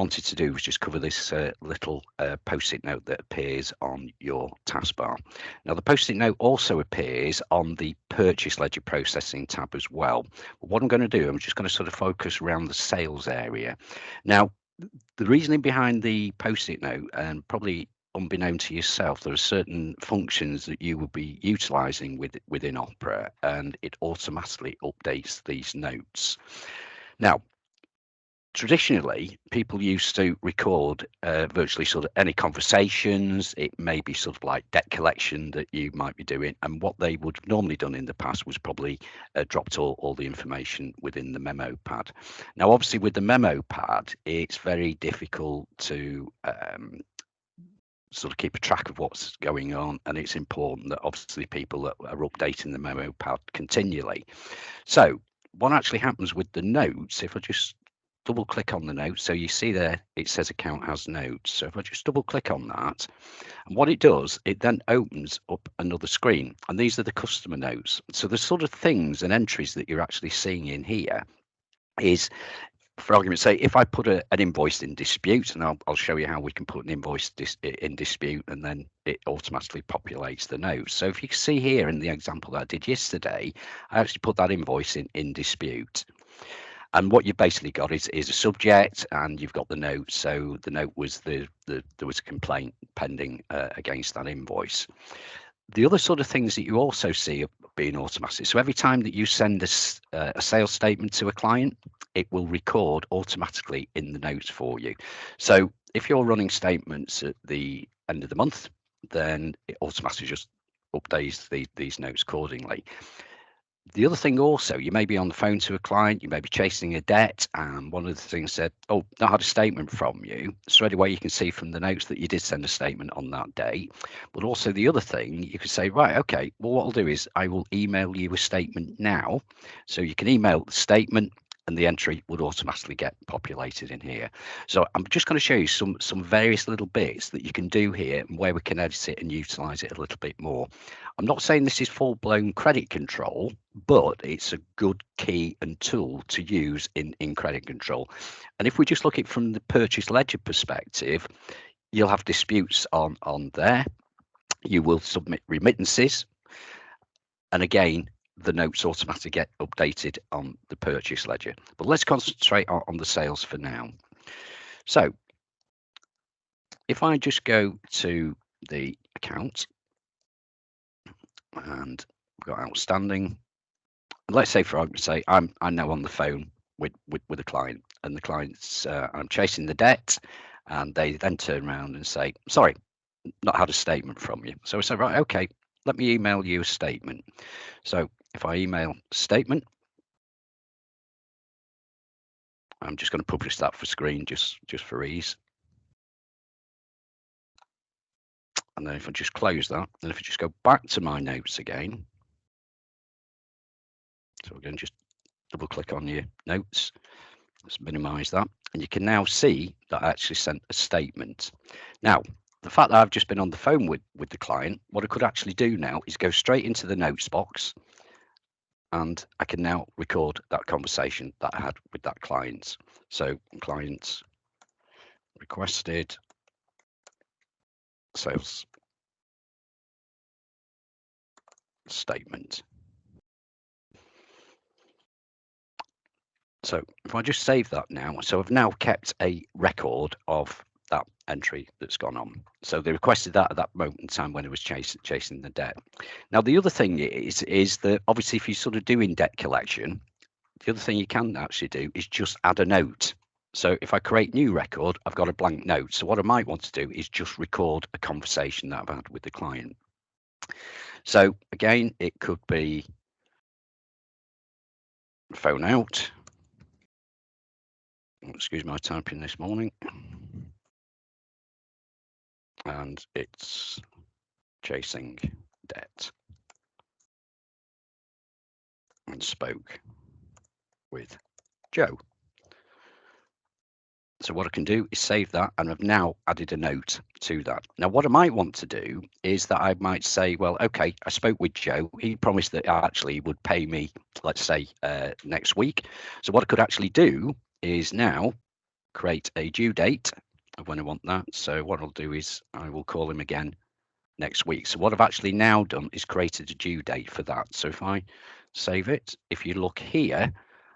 wanted to do was just cover this little post-it note that appears on your taskbar. Now, the post-it note also appears on the purchase ledger processing tab as well. But what I'm going to do, I'm just going to sort of focus around the sales area. Now, the reasoning behind the post-it note, and probably unbeknown to yourself, there are certain functions that you will be utilizing within Opera, and it automatically updates these notes. Now, traditionally, people used to record virtually sort of any conversations. It may be sort of like debt collection that you might be doing, and what they would have normally done in the past was probably dropped all the information within the memo pad. Now, obviously, with the memo pad, it's very difficult to sort of keep a track of what's going on, and it's important that obviously people that are updating the memo pad continually. So what actually happens with the notes, if I just double click on the notes, so you see there it says account has notes. So if I just double click on that, and what it does, it then opens up another screen, and these are the customer notes. So the sort of things and entries that you're actually seeing in here is, for argument's sake, if I put an invoice in dispute, and I'll show you how we can put an invoice in dispute, and then it automatically populates the notes. So if you can see here in the example that I did yesterday, I actually put that invoice in dispute. And what you've basically got is a subject, and you've got the note. So the note was there was a complaint pending against that invoice. The other sort of things that you also see are being automatic. So every time that you send a sales statement to a client, it will record automatically in the notes for you. So if you're running statements at the end of the month, then it automatically just updates these notes accordingly. The other thing also, you may be on the phone to a client, you may be chasing a debt, and one of the things said, oh, not had a statement from you. Straight away, you can see from the notes that you did send a statement on that day. But also the other thing, you could say, right, okay, well, what I'll do is I will email you a statement now. So you can email the statement, and the entry would automatically get populated in here. So I'm just going to show you some various little bits that you can do here and where we can edit it and utilize it a little bit more. I'm not saying this is full-blown credit control, but it's a good key and tool to use in credit control. And if we just look at it from the purchase ledger perspective, you'll have disputes on there. You will submit remittances. And again, the notes automatically get updated on the purchase ledger. But let's concentrate on the sales for now. So if I just go to the account, and we've got outstanding, and let's say, for argument's sake, I'm now on the phone with a client, and the client's I'm chasing the debt, and they then turn around and say, sorry, not had a statement from you. So I say, right, okay, let me email you a statement. So if I email statement, I'm just going to publish that for screen just for ease. And then if I just close that, and if I just go back to my notes again, so again, just double click on your notes, let's minimize that. And you can now see that I actually sent a statement. Now, the fact that I've just been on the phone with the client, what I could actually do now is go straight into the notes box, and I can now record that conversation that I had with that client. So clients requested sales statement. So if I just save that now, so I've now kept a record of that entry that's gone on. So they requested that at that moment in time when it was chasing the debt. Now, the other thing is that obviously if you're sort of doing debt collection, the other thing you can actually do is just add a note. So if I create new record, I've got a blank note. So what I might want to do is just record a conversation that I've had with the client. So again, it could be phone out. Excuse my typing this morning. And it's chasing debt. And spoke with Joe. So what I can do is save that, and I've now added a note to that. Now, what I might want to do is that I might say, well, okay, I spoke with Joe. He promised that actually he would pay me, let's say, next week. So what I could actually do is now create a due date of when I want that. So what I'll do is I will call him again next week. So what I've actually now done is created a due date for that. So if I save it, if you look here,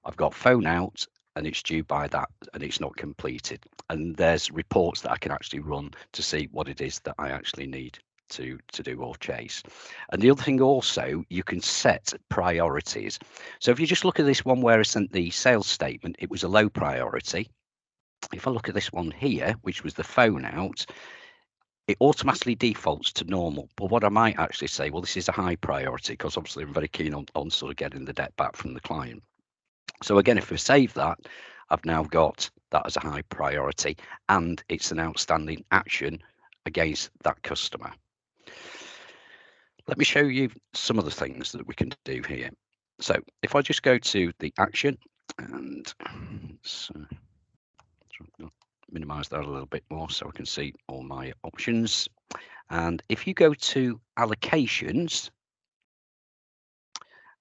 I've got phone out and it's due by that and it's not completed. And there's reports that I can actually run to see what it is that I actually need to do or chase. And the other thing also, you can set priorities. So if you just look at this one where I sent the sales statement, it was a low priority. If I look at this one here, which was the phone out, it automatically defaults to normal. But what I might actually say, well, this is a high priority because obviously I'm very keen on sort of getting the debt back from the client. So again, if we save that, I've now got that as a high priority and it's an outstanding action against that customer. Let me show you some of the things that we can do here. So if I just go to the action and minimize that a little bit more so I can see all my options. And if you go to allocations,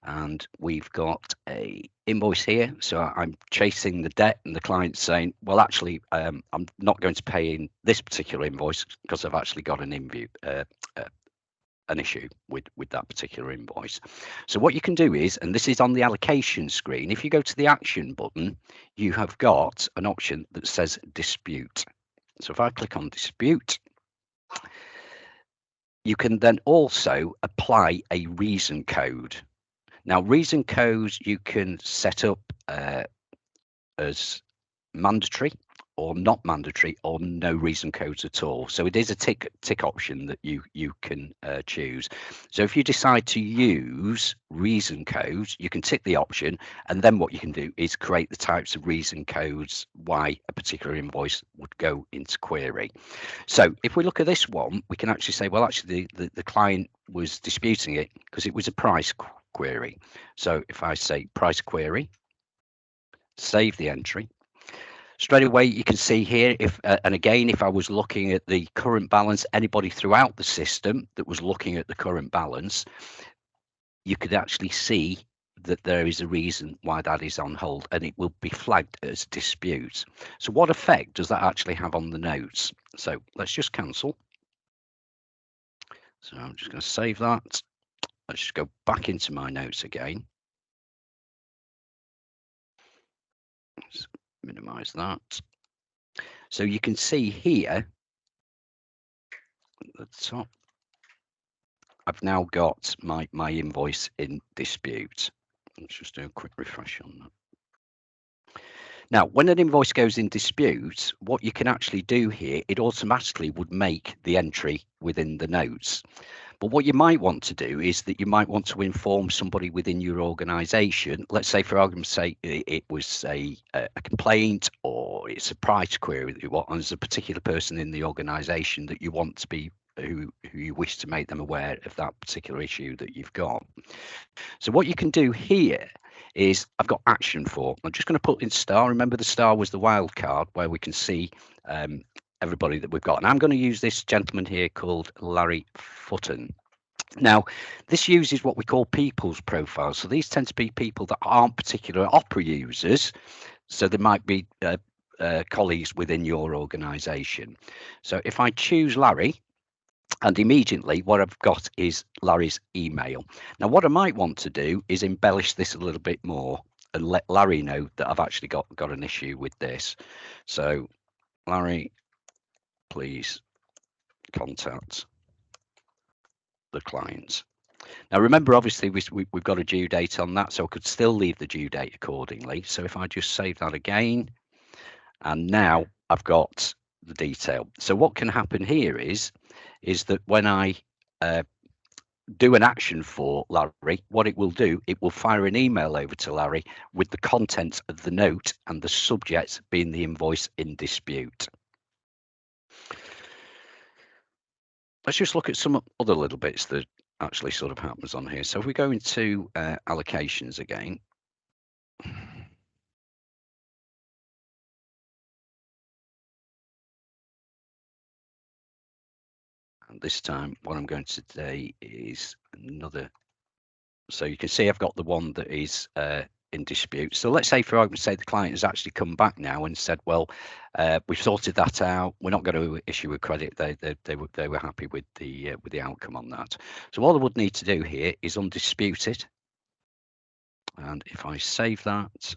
and we've got a invoice here, so I'm chasing the debt and the client's saying, well, actually, I'm not going to pay in this particular invoice because I've actually got an issue with that particular invoice. So what you can do is, and this is on the allocation screen, if you go to the action button, you have got an option that says dispute. So if I click on dispute, you can then also apply a reason code. Now, reason codes you can set up as mandatory or not mandatory or no reason codes at all. So it is a tick option that you can choose. So if you decide to use reason codes, you can tick the option, and then what you can do is create the types of reason codes why a particular invoice would go into query. So if we look at this one, we can actually say, well, actually the client was disputing it because it was a price query. So if I say price query, save the entry, straight away you can see here, if and again, if I was looking at the current balance, anybody throughout the system that was looking at the current balance, you could actually see that there is a reason why that is on hold and it will be flagged as dispute. So what effect does that actually have on the notes? So let's just cancel. So I'm just going to save that. Let's just go back into my notes again. Let's minimize that. So you can see here at the top, I've now got my invoice in dispute. Let's just do a quick refresh on that. Now, when an invoice goes in dispute, what you can actually do here, it automatically would make the entry within the notes. But what you might want to do is that you might want to inform somebody within your organization. Let's say, for argument's sake, it was a complaint or it's a price query that you want, and there's a particular person in the organization that you want to be who you wish to make them aware of that particular issue that you've got. So what you can do here is I've got action for. I'm just going to put in star. Remember, the star was the wild card where we can see everybody that we've got. And I'm going to use this gentleman here called Larry Futton. Now, this uses what we call people's profiles. So these tend to be people that aren't particular Opera users. So there might be colleagues within your organization. So if I choose Larry, and immediately what I've got is Larry's email. Now, what I might want to do is embellish this a little bit more and let Larry know that I've actually got an issue with this. So, Larry, please contact the client. Now, remember, obviously, we've got a due date on that, so I could still leave the due date accordingly. So if I just save that again, and now I've got the detail. So what can happen here is that when I do an action for Larry, what it will do, it will fire an email over to Larry with the contents of the note and the subject being the invoice in dispute. Let's just look at some other little bits that actually sort of happens on here. So if we go into allocations again, and this time what I'm going to say is another. So you can see I've got the one that is in dispute. So let's say, for argument's sake, the client has actually come back now and said, well, we've sorted that out, we're not going to issue a credit. They were happy with the outcome on that. So all I would need to do here is undispute it, and if I save that,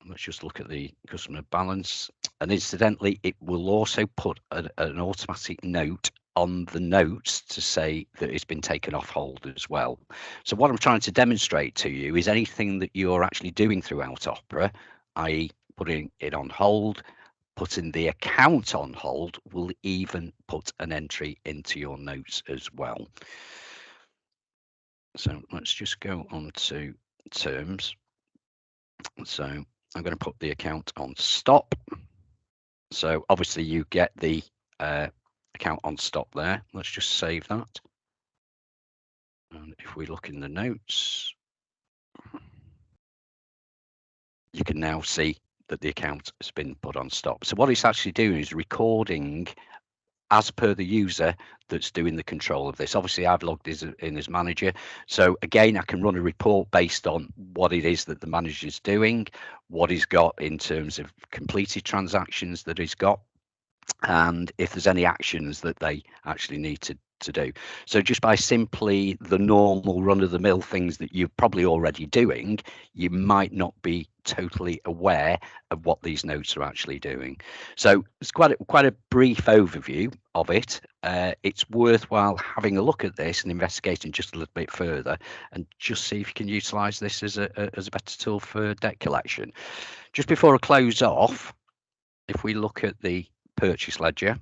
let's just look at the customer balance, and incidentally it will also put an automatic note on the notes to say that it's been taken off hold as well. So what I'm trying to demonstrate to you is anything that you're actually doing throughout Opera, i.e. putting it on hold, putting the account on hold, will even put an entry into your notes as well. So let's just go on to terms. So I'm going to put the account on stop. So obviously you get the account on stop there. Let's just save that. And if we look in the notes, you can now see that the account has been put on stop. So what it's actually doing is recording as per the user that's doing the control of this. Obviously I've logged in as manager, so again I can run a report based on what it is that the manager is doing, what he's got in terms of completed transactions that he's got, and if there's any actions that they actually need to do. So just by simply the normal run-of-the-mill things that you're probably already doing, you might not be totally aware of what these notes are actually doing. So it's quite a brief overview of it. It's worthwhile having a look at this and investigating just a little bit further, and just see if you can utilize this as a better tool for debt collection. Just before I close off, if we look at the purchase ledger,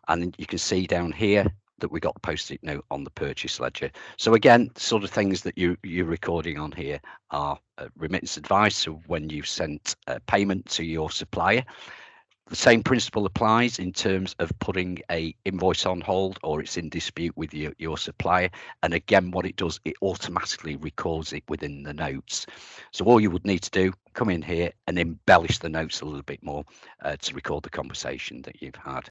and you can see down here that we got the post-it note on the purchase ledger. So again, sort of things that you're recording on here are remittance advice. So when you've sent a payment to your supplier, the same principle applies in terms of putting a invoice on hold or it's in dispute with your supplier. And again, what it does, it automatically records it within the notes. So all you would need to do, come in here and embellish the notes a little bit more to record the conversation that you've had.